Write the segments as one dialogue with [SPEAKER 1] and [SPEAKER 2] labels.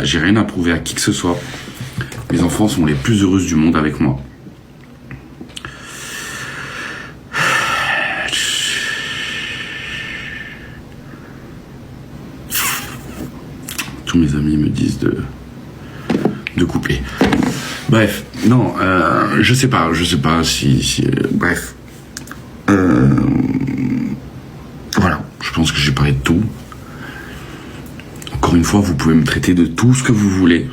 [SPEAKER 1] j'ai rien à prouver à qui que ce soit. Mes enfants sont les plus heureuses du monde avec moi. Tous mes amis me disent de couper. Bref, non, je sais pas si bref. Voilà, je pense que j'ai parlé de tout. Encore une fois, vous pouvez me traiter de tout ce que vous voulez.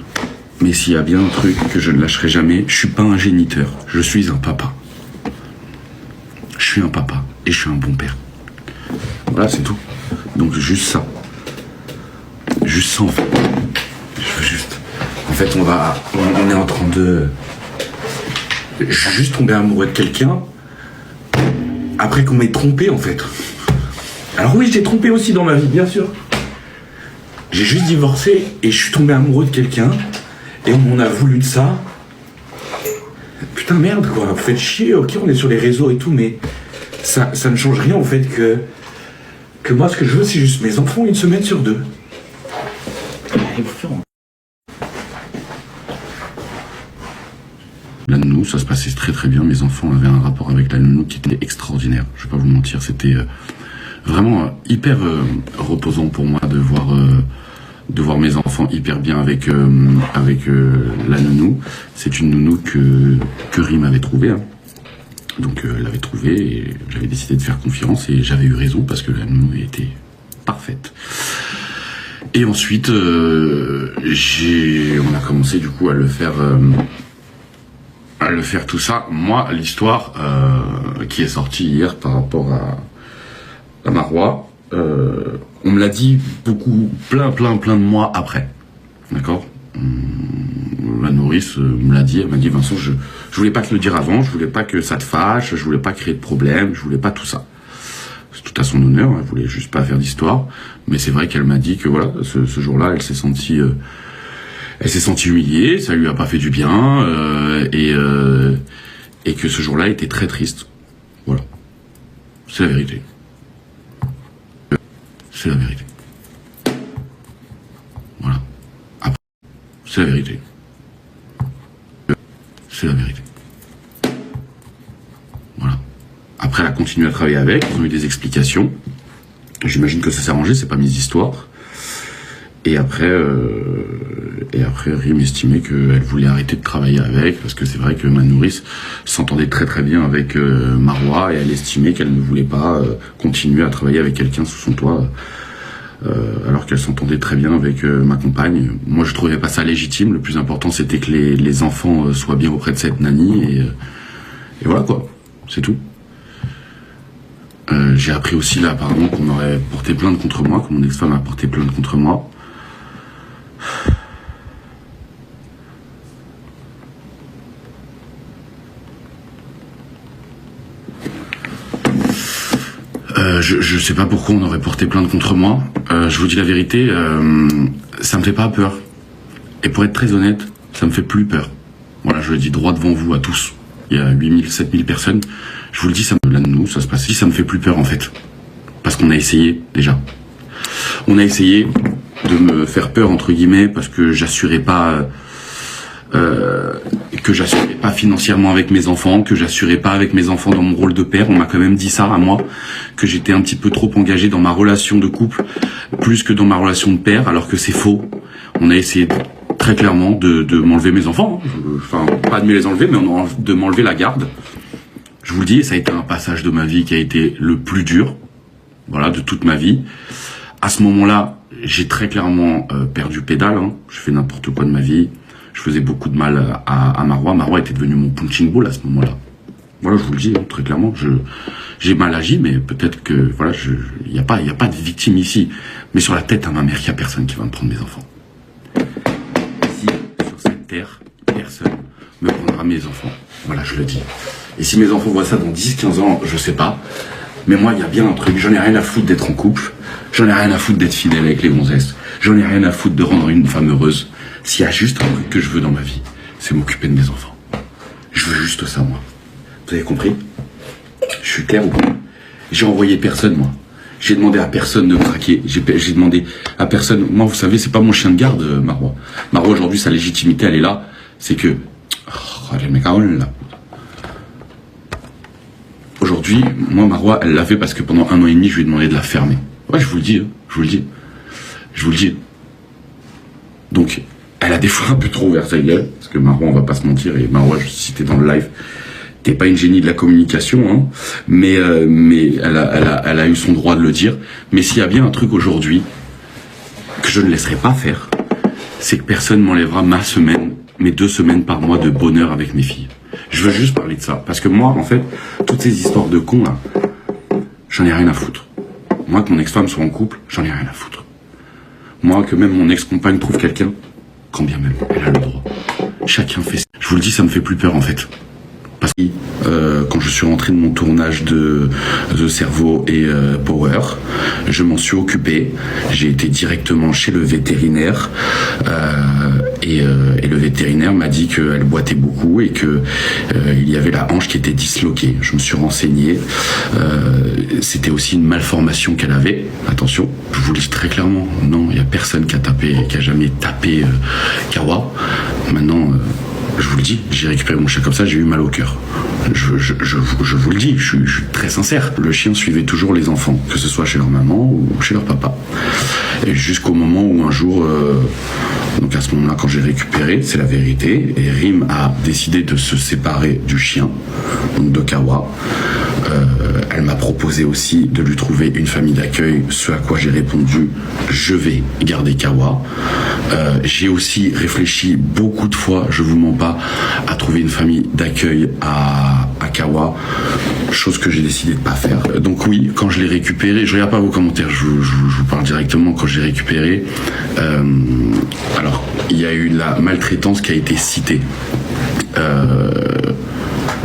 [SPEAKER 1] Mais s'il y a bien un truc que je ne lâcherai jamais, je suis pas un géniteur, je suis un papa. Je suis un papa et je suis un bon père. Voilà, c'est tout. Donc juste ça. Juste ça en fait. Je veux juste... En fait, on est en train de... Je suis juste tombé amoureux de quelqu'un après qu'on m'ait trompé en fait. Alors oui, j'ai trompé aussi dans ma vie, bien sûr. J'ai juste divorcé et je suis tombé amoureux de quelqu'un et on a voulu de ça. Putain merde quoi, vous faites chier, ok on est sur les réseaux et tout, mais ça ne change rien au fait que moi ce que je veux c'est juste mes enfants 1 semaine sur 2. La nounou, ça se passait très très bien, mes enfants avaient un rapport avec la nounou qui était extraordinaire, je vais pas vous mentir, c'était vraiment hyper reposant pour moi de voir mes enfants hyper bien avec la nounou. C'est une nounou que Rim avait trouvée. Hein. Donc elle l'avait trouvée et j'avais décidé de faire confiance et j'avais eu raison parce que la nounou était parfaite. Et ensuite, on a commencé du coup à le faire tout ça. Moi, l'histoire qui est sortie hier par rapport à Marois, on me l'a dit plein de mois après. D'accord ? La nourrice me l'a dit, elle m'a dit Vincent, je voulais pas te le dire avant, je voulais pas que ça te fâche, je voulais pas créer de problème, je voulais pas tout ça. C'est tout à son honneur, elle voulait juste pas faire d'histoire, mais c'est vrai qu'elle m'a dit que voilà, ce jour-là, elle s'est sentie humiliée, ça lui a pas fait du bien, et que ce jour-là était très triste. Voilà. C'est la vérité. C'est la vérité. Voilà. Après, c'est la vérité. C'est la vérité. Voilà. Après, elle a continué à travailler avec, ils ont eu des explications. J'imagine que ça s'est arrangé, c'est pas mes histoires. Et après, Rim estimait qu'elle voulait arrêter de travailler avec, parce que c'est vrai que ma nourrice s'entendait très très bien avec Marois, et elle estimait qu'elle ne voulait pas continuer à travailler avec quelqu'un sous son toit, alors qu'elle s'entendait très bien avec ma compagne. Moi je trouvais pas ça légitime, le plus important c'était que les enfants soient bien auprès de cette nanny, et voilà quoi, c'est tout. J'ai appris aussi là apparemment qu'on aurait porté plainte contre moi, que mon ex-femme a porté plainte contre moi. Je sais pas pourquoi on aurait porté plainte contre moi. Je vous dis la vérité, ça me fait pas peur. Et pour être très honnête, ça me fait plus peur. Voilà, je le dis droit devant vous à tous. Il y a 8000, 7000 personnes. Je vous le dis, là de nous, ça se passe. Ça me fait plus peur en fait. Parce qu'on a essayé déjà. On a essayé de me faire peur entre guillemets parce que j'assurais pas financièrement avec mes enfants, que j'assurais pas avec mes enfants dans mon rôle de père. On m'a quand même dit ça à moi, que j'étais un petit peu trop engagé dans ma relation de couple, plus que dans ma relation de père, alors que c'est faux. On a essayé très clairement de m'enlever mes enfants. Enfin, pas de me les enlever, mais de m'enlever la garde. Je vous le dis, ça a été un passage de ma vie qui a été le plus dur, voilà, de toute ma vie. À ce moment-là, j'ai très clairement perdu pédale. Hein. Je fais n'importe quoi de ma vie. Je faisais beaucoup de mal à Marois. Marois était devenu mon punching ball à ce moment-là. Voilà, je vous le dis hein, très clairement. J'ai mal agi, mais peut-être que voilà, il y a pas de victime ici. Mais sur la tête à ma mère, il y a personne qui va me prendre mes enfants. Ici, sur cette terre, personne me prendra mes enfants. Voilà, je le dis. Et si mes enfants voient ça dans 10-15 ans, je sais pas. Mais moi, il y a bien un truc. J'en ai rien à foutre d'être en couple. J'en ai rien à foutre d'être fidèle avec les gonzesses. J'en ai rien à foutre de rendre une femme heureuse. S'il y a juste un truc que je veux dans ma vie, c'est m'occuper de mes enfants. Je veux juste ça, moi. Vous avez compris ? Je suis clair ou pas ? J'ai envoyé personne, moi. J'ai demandé à personne de craquer. J'ai demandé à personne. Moi, vous savez, c'est pas mon chien de garde, Marois. Marois, aujourd'hui, sa légitimité, elle est là. C'est que... Oh, les mecs, là. Aujourd'hui, moi, Marois, elle l'a fait parce que pendant 1 an et demi, je lui ai demandé de la fermer. Ouais, je vous le dis, hein. Je vous le dis. Je vous le dis. Donc, elle a des fois un peu trop ouvert sa gueule. Parce que Marois, on va pas se mentir. Et Marois, si t'es dans le live... T'es pas une génie de la communication, hein, mais elle a eu son droit de le dire. Mais s'il y a bien un truc aujourd'hui que je ne laisserai pas faire, c'est que personne m'enlèvera ma semaine, mes 2 semaines par mois de bonheur avec mes filles. Je veux juste parler de ça, parce que moi, en fait, toutes ces histoires de cons là, j'en ai rien à foutre. Moi, que mon ex-femme soit en couple, j'en ai rien à foutre. Moi, que même mon ex-compagne trouve quelqu'un, quand bien même, elle a le droit. Chacun fait. Je vous le dis, ça me fait plus peur en fait. Parce que quand je suis rentré de mon tournage de The Cerveau et Power, je m'en suis occupé. J'ai été directement chez le vétérinaire et le vétérinaire m'a dit qu'elle boitait beaucoup et que il y avait la hanche qui était disloquée. Je me suis renseigné. C'était aussi une malformation qu'elle avait. Attention, je vous le dis très clairement. Non, il n'y a personne qui a jamais tapé Kawa. Maintenant. Je vous le dis, j'ai récupéré mon chien comme ça, j'ai eu mal au cœur. Je vous le dis, je suis très sincère. Le chien suivait toujours les enfants, que ce soit chez leur maman ou chez leur papa. Et jusqu'au moment où un jour, donc à ce moment-là, quand j'ai récupéré, c'est la vérité, et Rim a décidé de se séparer du chien, donc de Kawa. Elle m'a proposé aussi de lui trouver une famille d'accueil, ce à quoi j'ai répondu, je vais garder Kawa. J'ai aussi réfléchi beaucoup de fois, je vous mens pas, à trouver une famille d'accueil à Kawa, chose que j'ai décidé de pas faire. Donc oui, quand je l'ai récupéré, je regarde pas vos commentaires, je vous parle directement. Quand j'ai récupéré, alors il y a eu la maltraitance qui a été citée.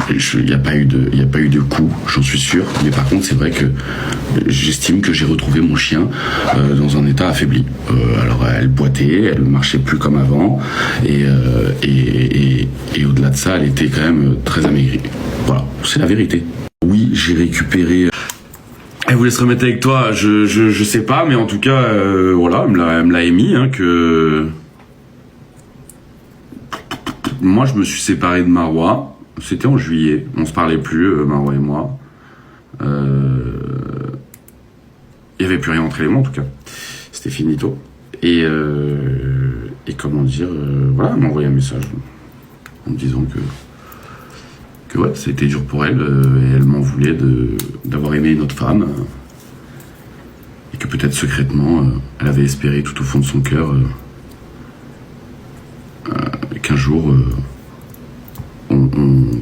[SPEAKER 1] Il n'y a pas eu de coup, j'en suis sûr. Mais par contre, c'est vrai que j'estime que j'ai retrouvé mon chien dans un état affaibli. Alors, elle boitait, elle marchait plus comme avant, et au-delà de ça, elle était quand même très amaigrie. Voilà, c'est la vérité. Oui, j'ai récupéré. Elle voulait se remettre avec toi, je sais pas, mais en tout cas, voilà, elle me l'a émis, hein, que moi, je me suis séparé de Marois. C'était en juillet, on se parlait plus, Marois et moi. Il y avait plus rien entre les mains en tout cas. C'était finito. Et comment dire, voilà, elle m'a envoyé un message en me disant que ouais, ça a été dur pour elle et elle m'en voulait d'avoir aimé une autre femme et que peut-être secrètement, elle avait espéré tout au fond de son cœur qu'un jour on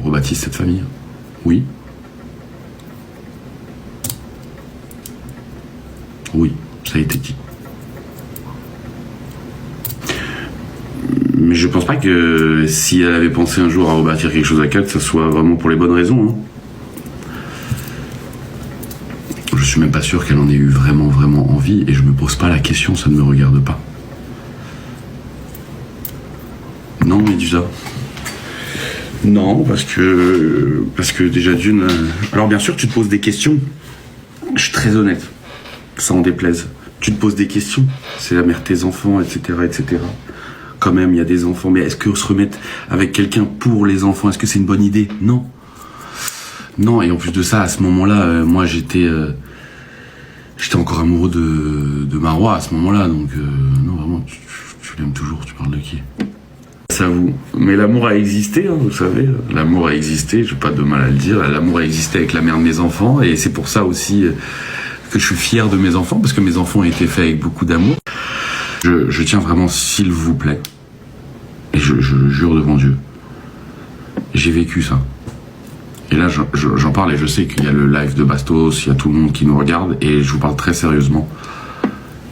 [SPEAKER 1] rebaptise cette famille. Oui. Oui, ça a été dit. Mais je pense pas que si elle avait pensé un jour à rebâtir quelque chose à 4, ça soit vraiment pour les bonnes raisons. Hein. Je suis même pas sûr qu'elle en ait eu vraiment envie et je me pose pas la question, ça ne me regarde pas. Non, Médusa. Non, parce que déjà d'une... Alors bien sûr, tu te poses des questions. Je suis très honnête. Ça en déplaise. Tu te poses des questions. C'est la mère de tes enfants, etc., etc. Quand même, il y a des enfants. Mais est-ce que se remettre avec quelqu'un pour les enfants, est-ce que c'est une bonne idée? Non. Non, et en plus de ça, à ce moment-là, moi, j'étais encore amoureux de Marois à ce moment-là. Donc, non, vraiment, tu l'aimes toujours. Tu parles de qui? Ça vous. Mais l'amour a existé, hein, vous savez. L'amour a existé, j'ai pas de mal à le dire. L'amour a existé avec la mère de mes enfants. Et c'est pour ça aussi que je suis fier de mes enfants, parce que mes enfants ont été faits avec beaucoup d'amour. Je tiens vraiment, s'il vous plaît, et je jure devant Dieu, j'ai vécu ça. Et là, j'en parle et je sais qu'il y a le live de Bastos, il y a tout le monde qui nous regarde, et je vous parle très sérieusement.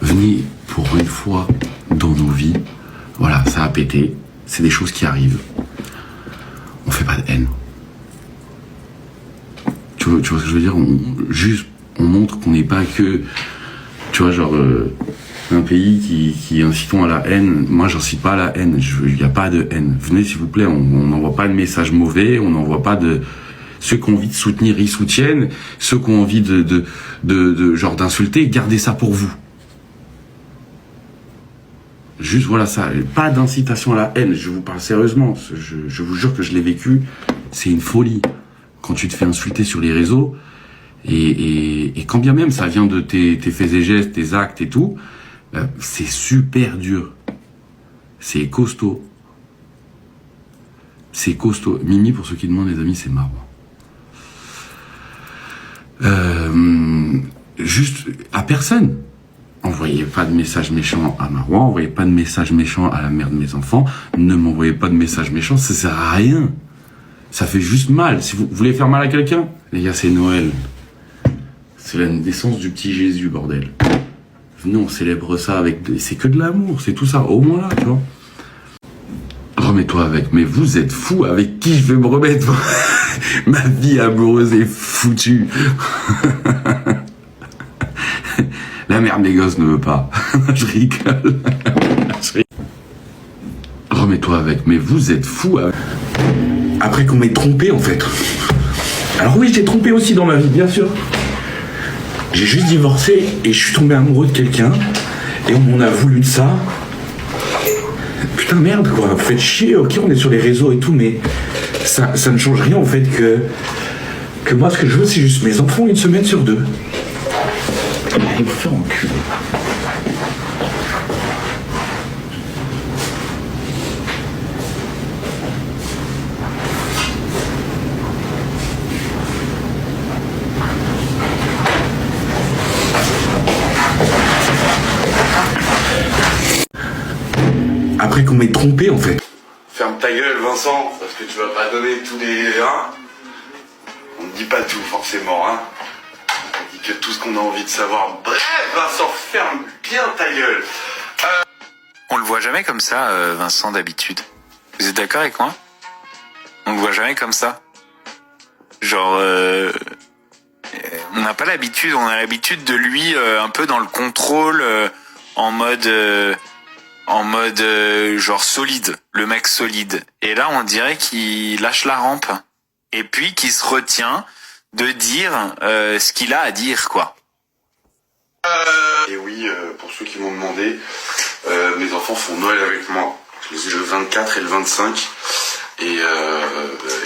[SPEAKER 1] Venez pour une fois dans nos vies. Voilà, ça a pété. C'est des choses qui arrivent. On fait pas de haine. Tu vois ce que je veux dire? On montre qu'on n'est pas que, tu vois, genre un pays qui incitons à la haine. Moi, j'incite pas à la haine. Il n'y a pas de haine. Venez, s'il vous plaît. On n'envoie pas de messages mauvais. On n'envoie pas de. Ceux qui ont envie de soutenir, ils soutiennent. Ceux qui ont envie genre d'insulter, gardez ça pour vous. Juste voilà ça, pas d'incitation à la haine, je vous parle sérieusement, je vous jure que je l'ai vécu, c'est une folie. Quand tu te fais insulter sur les réseaux, et quand bien même ça vient de tes faits et gestes, tes actes et tout, c'est super dur. C'est costaud. C'est costaud. Mimi, pour ceux qui demandent, les amis, c'est marrant. Juste à personne. Envoyez pas de messages méchants à Marois, envoyez pas de messages méchants à la mère de mes enfants, ne m'envoyez pas de messages méchants, ça sert à rien. Ça fait juste mal. Si vous voulez faire mal à quelqu'un, les gars, c'est Noël. C'est la naissance du petit Jésus, bordel. Venez, on célèbre ça avec... C'est que de l'amour, c'est tout ça, au moins là, tu vois. Remets-toi avec, mais vous êtes fous, avec qui je vais me remettre? Ma vie amoureuse est foutue. La mère de mes gosses ne veut pas. Je rigole. Remets-toi avec, mais vous êtes fous. Après qu'on m'ait trompé, en fait. Alors oui, j'ai trompé aussi dans ma vie, bien sûr. J'ai juste divorcé et je suis tombé amoureux de quelqu'un. Et on m'en a voulu de ça. Putain, merde, quoi. Vous faites chier. Ok, on est sur les réseaux et tout, mais ça ne change rien, en fait, que moi, ce que je veux, c'est juste mes enfants 1 semaine sur 2. Allez vous faire enculer. Après qu'on m'ait trompé, en fait. Ferme ta gueule, Vincent, parce que tu vas pas donner tous les... Hein, on ne dit pas tout, forcément, hein. On dit que tout ce qu'on a envie de savoir. Bref, Vincent, ferme bien ta gueule.
[SPEAKER 2] On le voit jamais comme ça, Vincent, d'habitude. Vous êtes d'accord avec moi? On le voit jamais comme ça. Genre, on n'a pas l'habitude, on a l'habitude de lui un peu dans le contrôle, en mode genre solide, le mec solide. Et là, on dirait qu'il lâche la rampe. Et puis qu'il se retient de dire ce qu'il a à dire, quoi.
[SPEAKER 1] Et oui, pour ceux qui m'ont demandé, mes enfants font Noël avec moi. Je les ai le 24 et le 25. Et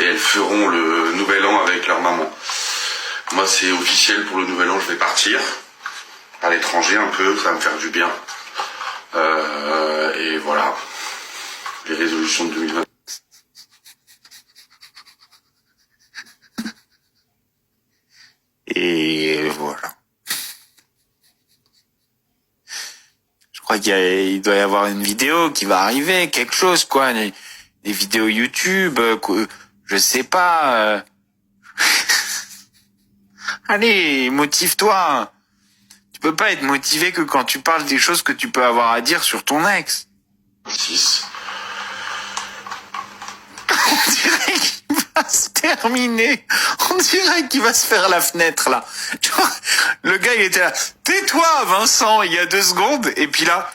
[SPEAKER 1] elles feront le nouvel an avec leur maman. Moi, c'est officiel pour le nouvel an, je vais partir à l'étranger un peu, ça va me faire du bien. Et voilà, les résolutions de 2020.
[SPEAKER 2] Et voilà. Je crois qu'il doit y avoir une vidéo qui va arriver, quelque chose, quoi. Des vidéos YouTube, je sais pas. Allez, motive-toi. Tu peux pas être motivé que quand tu parles des choses que tu peux avoir à dire sur ton ex.
[SPEAKER 1] 6.
[SPEAKER 2] On dirait qu'il va se terminer. On dirait qu'il va se faire la fenêtre, là. Genre, le gars, il était là. Tais-toi, Vincent, il y a 2 secondes. Et puis là,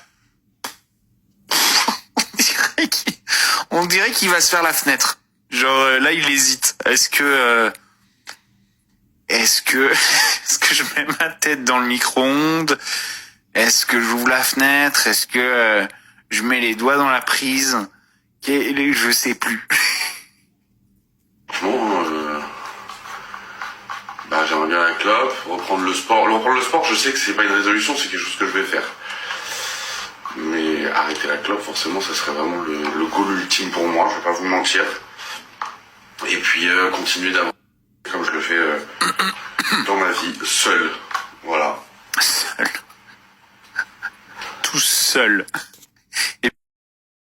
[SPEAKER 2] on dirait qu'il va se faire la fenêtre. Genre, là, il hésite. Est-ce que je mets ma tête dans le micro-ondes? Est-ce que j'ouvre la fenêtre? Est-ce que je mets les doigts dans la prise? Je sais plus.
[SPEAKER 1] Franchement, j'aimerais bien la clope, reprendre le sport. Reprendre le sport, je sais que c'est pas une résolution, c'est quelque chose que je vais faire. Mais arrêter la clope, forcément, ça serait vraiment le goal ultime pour moi, je vais pas vous mentir. Et puis continuer d'avancer comme je le fais dans ma vie, seul. Voilà.
[SPEAKER 2] Seul. Tout seul.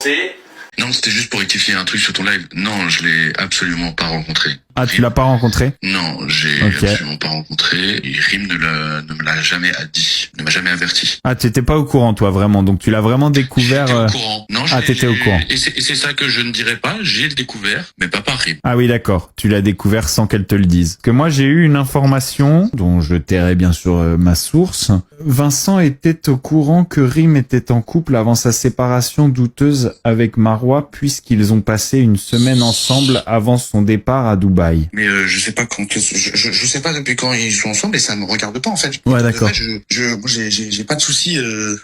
[SPEAKER 1] C'est...
[SPEAKER 3] Non, c'était juste pour rectifier un truc sur ton live. Non, je l'ai absolument pas rencontré.
[SPEAKER 4] Ah, tu l'as pas rencontré?
[SPEAKER 3] Non, j'ai absolument pas rencontré. Et Rim ne me l'a jamais dit, ne m'a jamais averti.
[SPEAKER 4] Ah, t'étais pas au courant, toi, vraiment. Donc tu l'as vraiment découvert.
[SPEAKER 3] J'étais au courant. Non,
[SPEAKER 4] t'étais au courant.
[SPEAKER 3] Et c'est ça que je ne dirais pas. J'ai découvert, mais pas par Rim.
[SPEAKER 4] Ah oui, d'accord. Tu l'as découvert sans qu'elle te le dise. Que moi, j'ai eu une information dont je tairai bien sûr ma source. Vincent était au courant que Rim était en couple avant sa séparation douteuse avec Marois, puisqu'ils ont passé une semaine ensemble avant son départ à Dubaï. aïe.
[SPEAKER 3] Mais je sais pas quand, je sais pas depuis quand ils sont ensemble et ça me regarde pas en fait.
[SPEAKER 4] Ouais, d'accord.
[SPEAKER 3] Moi, j'ai pas de soucis.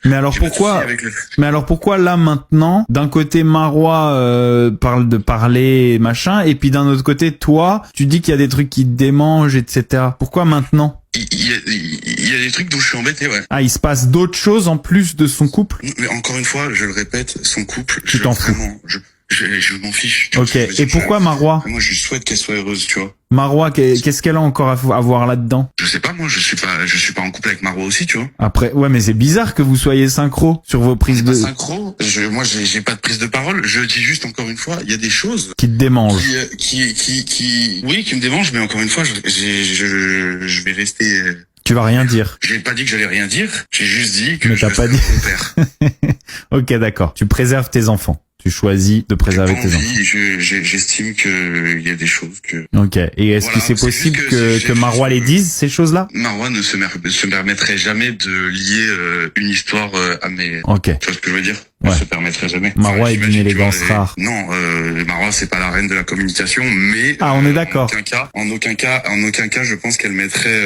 [SPEAKER 4] Mais alors pourquoi
[SPEAKER 3] avec le...
[SPEAKER 4] Mais alors pourquoi là maintenant, d'un côté Marois parle de parler machin, et puis d'un autre côté toi, tu dis qu'il y a des trucs qui te démangent, etc. Pourquoi maintenant?
[SPEAKER 3] Il y a des trucs dont je suis embêté, ouais.
[SPEAKER 4] Ah, il se passe d'autres choses en plus de son couple?
[SPEAKER 3] Mais encore une fois, je le répète, son couple,
[SPEAKER 4] Tu t'en fous.
[SPEAKER 3] vraiment, je m'en fiche. Tu vois
[SPEAKER 4] Ok.
[SPEAKER 3] ce que je veux dire.
[SPEAKER 4] Et pourquoi Marois?
[SPEAKER 3] Moi, je souhaite qu'elle soit heureuse, tu vois.
[SPEAKER 4] Marois, qu'est-ce qu'elle a encore à voir là-dedans?
[SPEAKER 3] Je sais pas, moi, je suis pas en couple avec Marois aussi, tu vois.
[SPEAKER 4] Après, ouais, mais c'est bizarre que vous soyez synchro sur vos prises de...
[SPEAKER 3] Synchro, moi, j'ai pas de prise de parole. Je dis juste encore une fois, il y a des choses
[SPEAKER 4] qui te démangent.
[SPEAKER 3] oui, qui me démangent, mais encore une fois, je vais rester.
[SPEAKER 4] Tu vas rien dire.
[SPEAKER 3] J'ai pas dit que j'allais rien dire. J'ai juste dit que
[SPEAKER 4] Mais
[SPEAKER 3] je
[SPEAKER 4] t'as pas dit.
[SPEAKER 3] mon père.
[SPEAKER 4] Ok, d'accord. Tu préserves tes enfants. Tu choisis de préserver tes enfants.
[SPEAKER 3] J'estime que il y a des choses que...
[SPEAKER 4] Ok. Et est-ce
[SPEAKER 3] Voilà,
[SPEAKER 4] que c'est
[SPEAKER 3] c'est
[SPEAKER 4] possible
[SPEAKER 3] juste que
[SPEAKER 4] que Marois les dise, ces choses-là?
[SPEAKER 3] Marois ne se permettrait jamais de lier une histoire à mes...
[SPEAKER 4] Ok.
[SPEAKER 3] Tu vois ce que je veux dire?
[SPEAKER 4] Ouais.
[SPEAKER 3] Ne se permettrait jamais.
[SPEAKER 4] Marois est d'une
[SPEAKER 3] j'imagine,
[SPEAKER 4] élégance
[SPEAKER 3] tu vois,
[SPEAKER 4] rare.
[SPEAKER 3] Non, Marois c'est pas la reine de la communication, mais...
[SPEAKER 4] Ah, on est d'accord.
[SPEAKER 3] En aucun cas, je pense qu'elle mettrait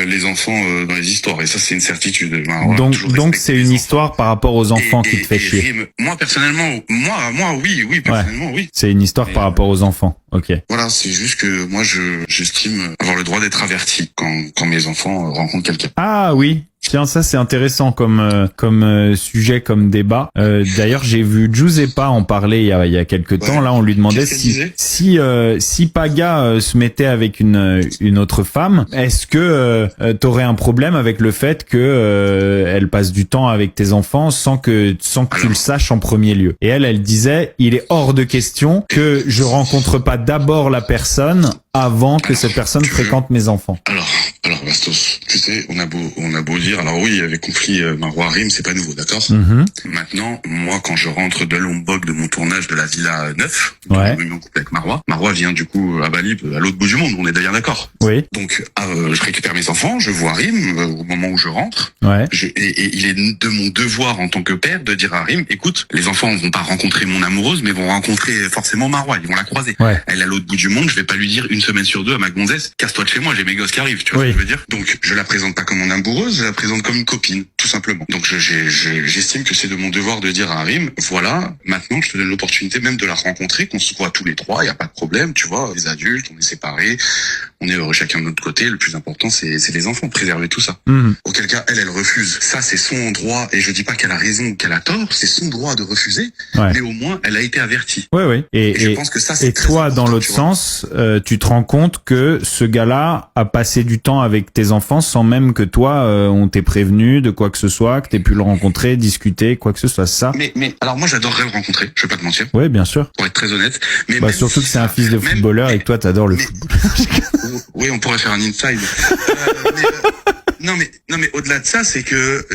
[SPEAKER 3] les enfants dans les histoires. Et ça, c'est une certitude. Marois a toujours
[SPEAKER 4] Donc
[SPEAKER 3] respecté
[SPEAKER 4] c'est
[SPEAKER 3] les
[SPEAKER 4] une
[SPEAKER 3] enfants.
[SPEAKER 4] histoire par rapport aux enfants qui te fait chier.
[SPEAKER 3] Rime. Moi, personnellement, oui, personnellement, oui.
[SPEAKER 4] C'est une histoire par rapport aux enfants. Ok.
[SPEAKER 3] Voilà, c'est juste que moi, j'estime avoir le droit d'être averti quand mes enfants rencontrent quelqu'un.
[SPEAKER 4] Ah oui. Tiens, ça c'est intéressant comme sujet, comme débat. D'ailleurs, j'ai vu Giuseppa en parler il y a quelques temps. Là, on lui demandait
[SPEAKER 3] Qu'est-ce qu'elle
[SPEAKER 4] si Paga se mettait avec une autre femme, est-ce que t'aurais un problème avec le fait que elle passe du temps avec tes enfants sans que tu le saches en premier lieu? Et elle disait, il est hors de question que je rencontre pas d'abord la personne avant que cette personne fréquente mes enfants.
[SPEAKER 3] Alors, Bastos, tu sais, on a beau dire, alors oui, avec conflit Marois Rime, c'est pas nouveau, d'accord? Maintenant, moi, quand je rentre de Lombok de mon tournage de la Villa 9,
[SPEAKER 4] ouais,
[SPEAKER 3] je me mets en couple avec Marois vient du coup à Bali, à l'autre bout du monde, on est d'ailleurs d'accord.
[SPEAKER 4] Oui.
[SPEAKER 3] Donc, je récupère mes enfants, je vois Rime au moment où je rentre.
[SPEAKER 4] Ouais.
[SPEAKER 3] Et il est de mon devoir en tant que père de dire à Rime, écoute, les enfants vont pas rencontrer mon amoureuse, mais vont rencontrer forcément Marois, ils vont la croiser.
[SPEAKER 4] Ouais.
[SPEAKER 3] Elle est à l'autre bout du monde, je vais pas lui dire une semaine sur deux à ma gonzesse, casse-toi de chez moi, j'ai mes gosses qui arrivent, tu vois ce que je veux dire? Donc, je la présente pas comme mon amoureuse, je la présente comme une copine, tout simplement. Donc, j'estime que c'est de mon devoir de dire à Rime, voilà, maintenant, je te donne l'opportunité même de la rencontrer, qu'on se voit tous les trois, y a pas de problème, tu vois, les adultes, on est séparés, on est heureux chacun de notre côté, le plus important, c'est les enfants, préserver tout ça. Auquel cas, elle refuse. Ça, c'est son droit, et je dis pas qu'elle a raison ou qu'elle a tort, c'est son droit de refuser, mais au moins, elle a été avertie.
[SPEAKER 4] Ouais.
[SPEAKER 3] Et je pense que ça, c'est
[SPEAKER 4] et
[SPEAKER 3] très
[SPEAKER 4] toi,
[SPEAKER 3] important,
[SPEAKER 4] dans l'autre sens, tu te rends compte que ce gars-là a passé du temps avec tes enfants sans même que toi, on t'ait prévenu de quoi que ce soit, que t'aies pu le rencontrer, discuter, quoi que ce soit, ça.
[SPEAKER 3] Mais alors moi, j'adorerais le rencontrer, je vais pas te mentir.
[SPEAKER 4] Ouais, bien sûr.
[SPEAKER 3] Pour être très honnête. Mais
[SPEAKER 4] surtout que c'est un fils de footballeur et que toi, t'adores le football.
[SPEAKER 3] Oui, on pourrait faire un inside. Non mais au-delà de ça, c'est que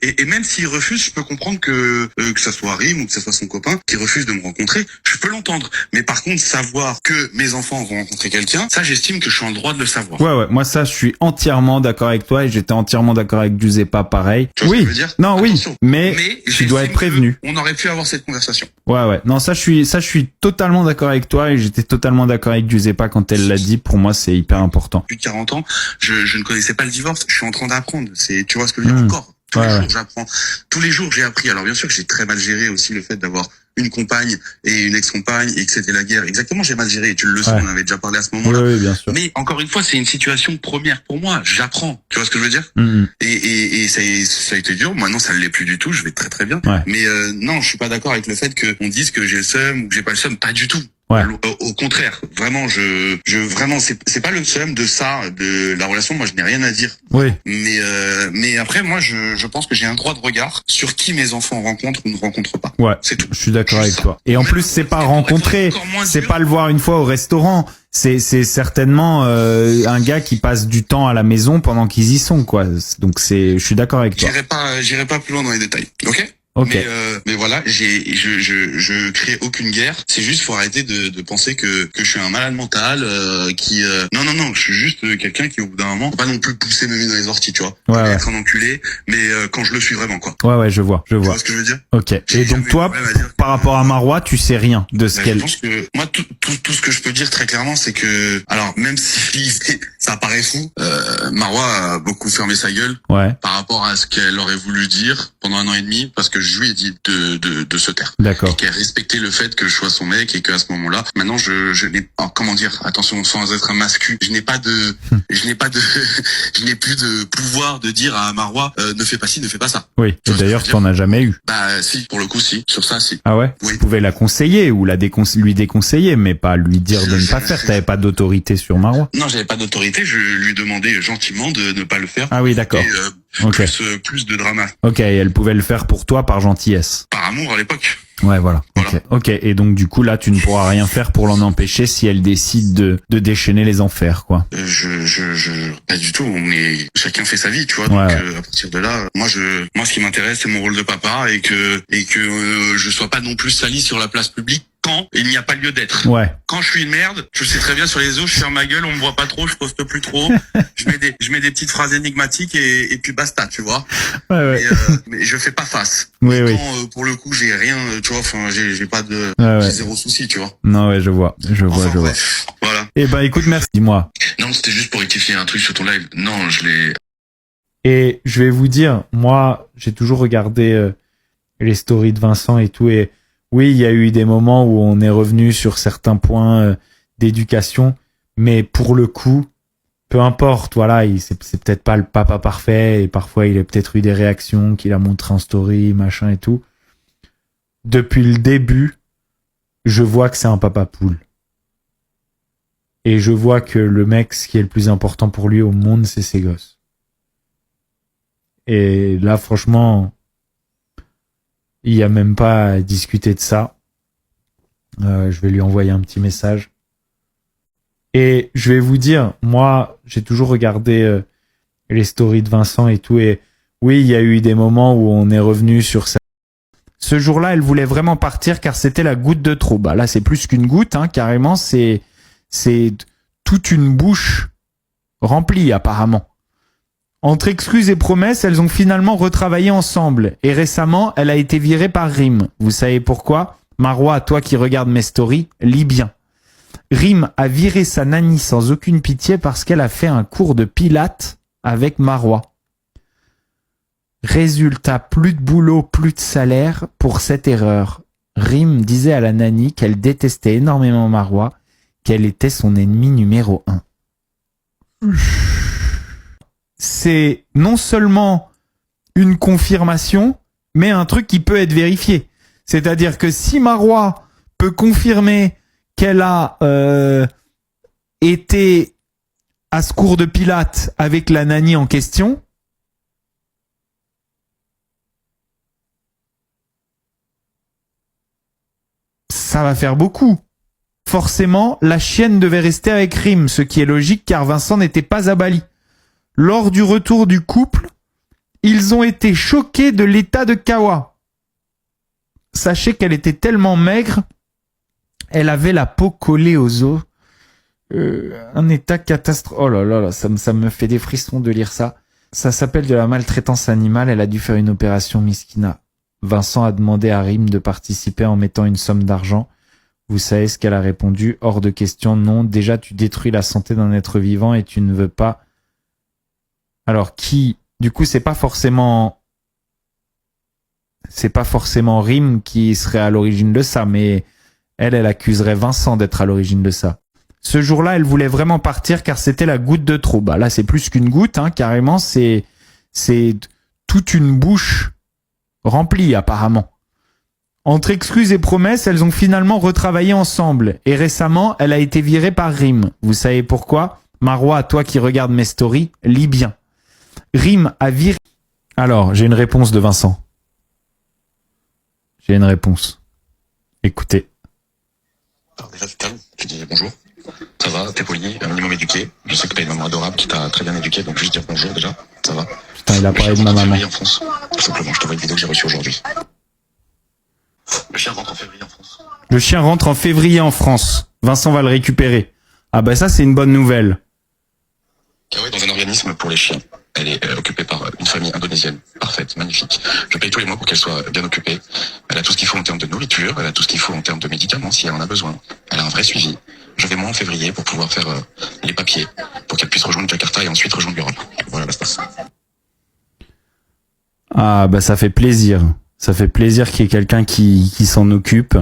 [SPEAKER 3] et même s'il refuse, je peux comprendre que ça soit Rime ou que ça soit son copain qui refuse de me rencontrer, je peux l'entendre. Mais par contre, savoir que mes enfants vont rencontrer quelqu'un, ça j'estime que je suis en droit de le savoir.
[SPEAKER 4] Ouais, moi ça je suis entièrement d'accord avec toi et j'étais entièrement d'accord avec Giuseppa pareil.
[SPEAKER 3] Tu vois ce que je veux dire?
[SPEAKER 4] Non,
[SPEAKER 3] attention.
[SPEAKER 4] Oui, mais tu dois être prévenu.
[SPEAKER 3] On aurait pu avoir cette conversation.
[SPEAKER 4] Ouais. Non, ça je suis totalement d'accord avec toi et j'étais totalement d'accord avec Giuseppa quand elle l'a dit. Pour moi, c'est hyper important.
[SPEAKER 3] Plus de 40 ans, je ne connaissais pas le divorce, je suis en train d'apprendre. Tu vois ce que je veux dire encore. Tous les jours, j'apprends. Tous les jours, j'ai appris. Alors bien sûr que j'ai très mal géré aussi le fait d'avoir une compagne et une ex-compagne et que c'était la guerre. Exactement, j'ai mal géré. Tu le sais, on avait déjà parlé à ce moment-là.
[SPEAKER 4] Oui, bien sûr.
[SPEAKER 3] Mais encore une fois, c'est une situation première pour moi. J'apprends. Tu vois ce que je veux dire? Et ça a été dur. Maintenant, ça ne l'est plus du tout. Je vais très très bien.
[SPEAKER 4] Ouais.
[SPEAKER 3] Mais non, je suis pas d'accord avec le fait qu'on dise que j'ai le seum ou que j'ai pas le seum. Pas du tout.
[SPEAKER 4] Ouais.
[SPEAKER 3] Au contraire, vraiment, vraiment, c'est pas le seum de ça, de la relation. Moi, je n'ai rien à dire.
[SPEAKER 4] Oui.
[SPEAKER 3] Mais après, moi, je pense que j'ai un droit de regard sur qui mes enfants rencontrent ou ne rencontrent pas.
[SPEAKER 4] Ouais.
[SPEAKER 3] C'est tout.
[SPEAKER 4] Je suis d'accord avec toi. Et en plus, c'est pas rencontrer, c'est pas le voir une fois au restaurant. C'est certainement un gars qui passe du temps à la maison pendant qu'ils y sont, quoi. Donc je suis d'accord avec toi.
[SPEAKER 3] J'irai pas plus loin dans les détails. Ok?
[SPEAKER 4] Ok.
[SPEAKER 3] Mais voilà, je crée aucune guerre. C'est juste, faut arrêter de penser que je suis un malade mental, non, je suis juste quelqu'un qui au bout d'un moment, faut pas non plus pousser mes mains dans les orties, tu vois.
[SPEAKER 4] Ouais.
[SPEAKER 3] Être un enculé, mais quand je le suis vraiment, quoi.
[SPEAKER 4] Ouais, je vois.
[SPEAKER 3] Tu vois ce que je veux dire?
[SPEAKER 4] Ok. Et donc toi, par rapport à Marois, tu sais rien de ce qu'elle...
[SPEAKER 3] Je pense que moi, tout ce que je peux dire très clairement, c'est que, alors même si ça paraît fou, Marois a beaucoup fermé sa gueule par rapport à ce qu'elle aurait voulu dire pendant 1 an et demi, parce que je lui ai dit de se taire.
[SPEAKER 4] D'accord.
[SPEAKER 3] Et qu'elle respectait le fait que je sois son mec et qu'à ce moment-là, maintenant je n'ai, comment dire, attention, sans être un mascu, je n'ai plus de pouvoir de dire à Marois, ne fais pas ci, ne fais pas ça.
[SPEAKER 4] Oui. Et d'ailleurs, t'en as jamais eu.
[SPEAKER 3] Bah si, pour le coup si, sur ça si.
[SPEAKER 4] Ah ouais?
[SPEAKER 3] Oui.
[SPEAKER 4] Tu pouvais la conseiller ou lui déconseiller, mais pas lui dire de ne pas faire. T'avais pas d'autorité sur Marois.
[SPEAKER 3] Non, j'avais pas d'autorité, je lui demandais gentiment de ne pas le faire.
[SPEAKER 4] Ah oui, d'accord.
[SPEAKER 3] Et
[SPEAKER 4] Ok.
[SPEAKER 3] plus de drama.
[SPEAKER 4] Ok, elle pouvait le faire pour toi par gentillesse.
[SPEAKER 3] Par amour à l'époque.
[SPEAKER 4] Ouais, voilà.
[SPEAKER 3] Voilà.
[SPEAKER 4] Ok. Et donc du coup là, tu ne pourras rien faire pour l'en empêcher si elle décide de déchaîner les enfers, quoi.
[SPEAKER 3] Pas du tout. Chacun fait sa vie, tu vois.
[SPEAKER 4] Ouais,
[SPEAKER 3] Donc à partir de là, moi ce qui m'intéresse, c'est mon rôle de papa et que je sois pas non plus sali sur la place publique quand il n'y a pas lieu d'être.
[SPEAKER 4] Ouais.
[SPEAKER 3] Quand je suis une merde, je sais très bien sur les réseaux, je ferme ma gueule, on me voit pas trop, je poste plus trop, je mets des petites phrases énigmatiques et puis basta, tu vois.
[SPEAKER 4] Ouais.
[SPEAKER 3] Mais je fais pas face.
[SPEAKER 4] Oui.
[SPEAKER 3] Quand pour le coup j'ai rien, tu vois, enfin j'ai pas de, j'ai zéro souci, tu vois.
[SPEAKER 4] Non, ouais, je vois.
[SPEAKER 3] Bref, voilà.
[SPEAKER 4] Eh ben, écoute, merci. Dis-moi.
[SPEAKER 3] Non, c'était juste pour rectifier un truc sur ton live. Non, je l'ai.
[SPEAKER 4] Et je vais vous dire, moi, j'ai toujours regardé les stories de Vincent et tout, et oui, il y a eu des moments où on est revenu sur certains points d'éducation, mais pour le coup, peu importe, voilà, c'est peut-être pas le papa parfait, et parfois il a peut-être eu des réactions qu'il a montré en story, machin et tout. Depuis le début, je vois que c'est un papa poule. Et je vois que le mec, ce qui est le plus important pour lui au monde, c'est ses gosses. Et là, franchement, il n'y a même pas à discuter de ça. Je vais lui envoyer un petit message. Et je vais vous dire, moi, j'ai toujours regardé les stories de Vincent et tout. Et oui, il y a eu des moments où on est revenu sur ça. Ce jour-là, elle voulait vraiment partir car c'était la goutte de trop. Bah là, c'est plus qu'une goutte, hein, carrément. C'est toute une bouche remplie, apparemment. Entre excuses et promesses, elles ont finalement retravaillé ensemble. Et récemment, elle a été virée par Rim. Vous savez pourquoi? Marois, toi qui regardes mes stories, lis bien. Rim a viré sa nanny sans aucune pitié parce qu'elle a fait un cours de pilates avec Marois. Résultat, plus de boulot, plus de salaire pour cette erreur. Rim disait à la nanny qu'elle détestait énormément Marois, qu'elle était son ennemi numéro 1. C'est non seulement une confirmation, mais un truc qui peut être vérifié. C'est-à-dire que si Marois peut confirmer qu'elle a été à ce cours de pilates avec la nanny en question, ça va faire beaucoup. Forcément, la chienne devait rester avec Rim, ce qui est logique car Vincent n'était pas à Bali. Lors du retour du couple, ils ont été choqués de l'état de Kawa. Sachez qu'elle était tellement maigre, elle avait la peau collée aux os. Un état catastrophe. Oh là là, ça me fait des frissons de lire ça. Ça s'appelle de la maltraitance animale, elle a dû faire une opération miskina. Vincent a demandé à Rim de participer en mettant une somme d'argent. Vous savez ce qu'elle a répondu? Hors de question, non. Déjà, tu détruis la santé d'un être vivant et tu ne veux pas... Alors, qui... Du coup, c'est pas forcément Rim qui serait à l'origine de ça, mais elle accuserait Vincent d'être à l'origine de ça. Ce jour-là, elle voulait vraiment partir car c'était la goutte de trop. Bah là, c'est plus qu'une goutte, hein, carrément, c'est toute une bouche remplie, apparemment. Entre excuses et promesses, elles ont finalement retravaillé ensemble. Et récemment, elle a été virée par Rim. Vous savez pourquoi? Marois, toi qui regardes mes stories, lis bien. Rim a viré... Alors, j'ai une réponse de Vincent. J'ai une réponse. Écoutez.
[SPEAKER 3] Alors déjà, tu te calmes, tu dis bonjour. Ça va, t'es poli, un minimum éduqué. Je sais que t'as une maman adorable qui t'a très bien éduqué, donc juste dire bonjour déjà. Ça va.
[SPEAKER 4] Putain, il a parlé de ma maman.
[SPEAKER 3] En France. Tout simplement, je te vois une vidéo que j'ai reçue aujourd'hui. Le chien rentre en février en France.
[SPEAKER 4] Le chien rentre en février en France. Vincent va le récupérer. Ah bah ça c'est une bonne nouvelle.
[SPEAKER 3] Kawa est dans un organisme pour les chiens. Elle est occupée par une famille indonésienne. Parfaite, magnifique. Je paye tous les mois pour qu'elle soit bien occupée. Elle a tout ce qu'il faut en termes de nourriture, elle a tout ce qu'il faut en termes de médicaments si elle en a besoin. Elle a un vrai suivi. Je vais moi en février pour pouvoir faire les papiers, pour qu'elle puisse rejoindre Jakarta et ensuite rejoindre l'Europe. Voilà, basta.
[SPEAKER 4] Ah bah ça fait plaisir. Ça fait plaisir qu'il y ait quelqu'un qui s'en occupe.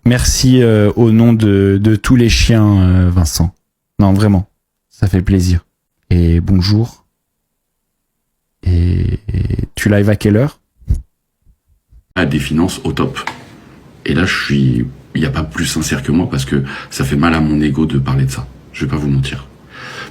[SPEAKER 4] Merci au nom de tous les chiens, Vincent. Non, vraiment. Ça fait plaisir. Et bonjour. Et tu live à quelle heure?
[SPEAKER 1] À des finances au top. Et là, il n'y a pas plus sincère que moi parce que ça fait mal à mon ego de parler de ça. Je vais pas vous mentir.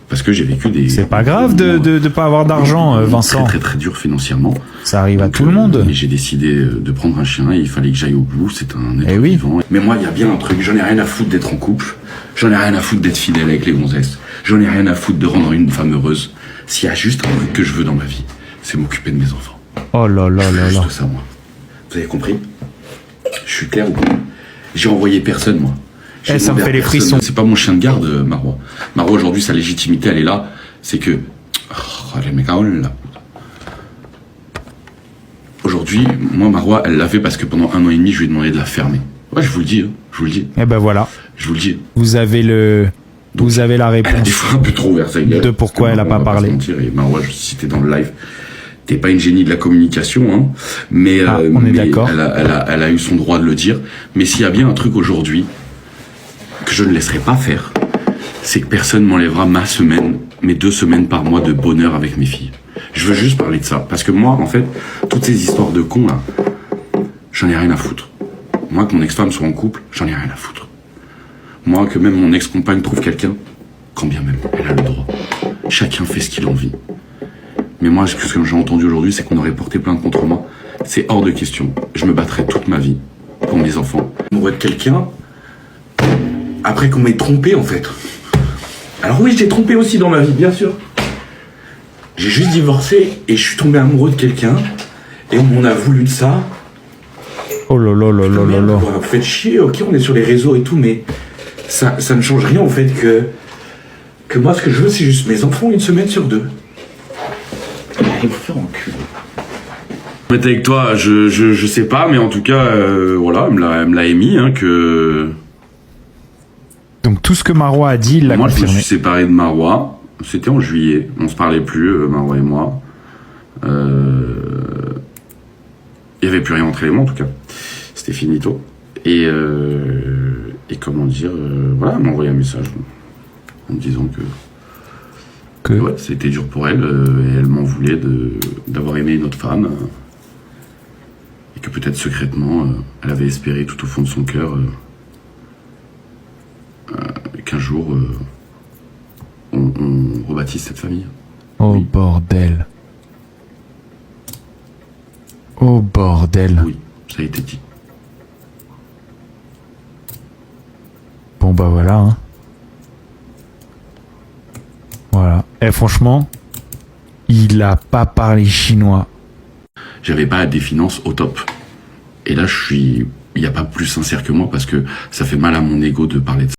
[SPEAKER 1] Parce que j'ai vécu des...
[SPEAKER 4] C'est pas grave de pas avoir d'argent, Vincent.
[SPEAKER 1] Très, très, très dur financièrement.
[SPEAKER 4] Ça arrive à tout le monde.
[SPEAKER 1] Mais j'ai décidé de prendre un chien et il fallait que j'aille au bout. C'est un être
[SPEAKER 4] oui.
[SPEAKER 1] vivant. Mais moi, il y a bien un truc. J'en ai rien à foutre d'être en couple. J'en ai rien à foutre d'être fidèle avec les gonzesses. J'en ai rien à foutre de rendre une femme heureuse. S'il y a juste un truc que je veux dans ma vie, c'est m'occuper de mes enfants.
[SPEAKER 4] Oh là là là là.
[SPEAKER 1] Juste ça, moi. Vous avez compris? Je suis clair ou pas? J'ai envoyé personne, moi.
[SPEAKER 4] Eh, ça me fait les frissons.
[SPEAKER 1] C'est pas mon chien de garde, Marois. Marois, aujourd'hui, sa légitimité, elle est là. C'est que... Oh, les mecs, là. Aujourd'hui, moi, Marois, elle l'a fait parce que pendant 1 an et demi, je lui ai demandé de la fermer. Ouais, je vous le dis, hein. Je vous le dis.
[SPEAKER 4] Eh ben voilà.
[SPEAKER 1] Je vous le dis.
[SPEAKER 4] Vous avez vous avez la
[SPEAKER 1] Elle a des
[SPEAKER 4] réponse
[SPEAKER 1] fois un peu trop ouvert sa gueule.
[SPEAKER 4] de pourquoi elle a pas parlé.
[SPEAKER 1] Et Marois, si t'es dans le live, t'es pas une génie de la communication, hein. Mais,
[SPEAKER 4] on est d'accord.
[SPEAKER 1] Elle a eu son droit de le dire. Mais s'il y a bien un truc aujourd'hui que je ne laisserai pas faire, c'est que personne m'enlèvera mes 2 semaines par mois de bonheur avec mes filles. Je veux juste parler de ça. Parce que moi, en fait, toutes ces histoires de cons, là, j'en ai rien à foutre. Moi, que mon ex-femme soit en couple, j'en ai rien à foutre. Moi, que même mon ex-compagne trouve quelqu'un, quand bien même, elle a le droit. Chacun fait ce qu'il a envie. Mais moi, ce que j'ai entendu aujourd'hui, c'est qu'on aurait porté plainte contre moi. C'est hors de question. Je me battrai toute ma vie pour mes enfants. Amoureux de quelqu'un, après qu'on m'ait trompé, en fait. Alors oui, j'ai trompé aussi dans ma vie, bien sûr. J'ai juste divorcé et je suis tombé amoureux de quelqu'un et on m'en a voulu de ça.
[SPEAKER 4] Oh là là là là là là.
[SPEAKER 1] Vous faites chier, ok, on est sur les réseaux et tout, mais ça ne change rien au fait que moi, ce que je veux, c'est juste mes enfants 1 semaine sur 2. Allez vous faire enculer. Mais avec toi, je sais pas, mais en tout cas, voilà, elle me l'a émis, hein, que...
[SPEAKER 4] Donc tout ce que Marois a dit, il l'a
[SPEAKER 1] Moi, je me
[SPEAKER 4] confirmé.
[SPEAKER 1] suis séparé de Marois. C'était en juillet. On se parlait plus, Marois et moi. Il y avait plus rien entre les mains, en tout cas. C'était finito. Et comment dire, voilà, elle m'a envoyé un message en me disant que ouais, c'était dur pour elle et elle m'en voulait d'avoir aimé une autre femme. Et que peut-être secrètement, elle avait espéré tout au fond de son cœur qu'un jour on rebâtisse cette famille.
[SPEAKER 4] Oh
[SPEAKER 1] Oui.
[SPEAKER 4] bordel. Oh bordel.
[SPEAKER 1] Oui, ça a été dit.
[SPEAKER 4] Bon bah voilà. Hein. Voilà. Et franchement, il a pas parlé chinois.
[SPEAKER 1] J'avais pas des finances au top. Et là, il n'y a pas plus sincère que moi parce que ça fait mal à mon ego de parler de ça.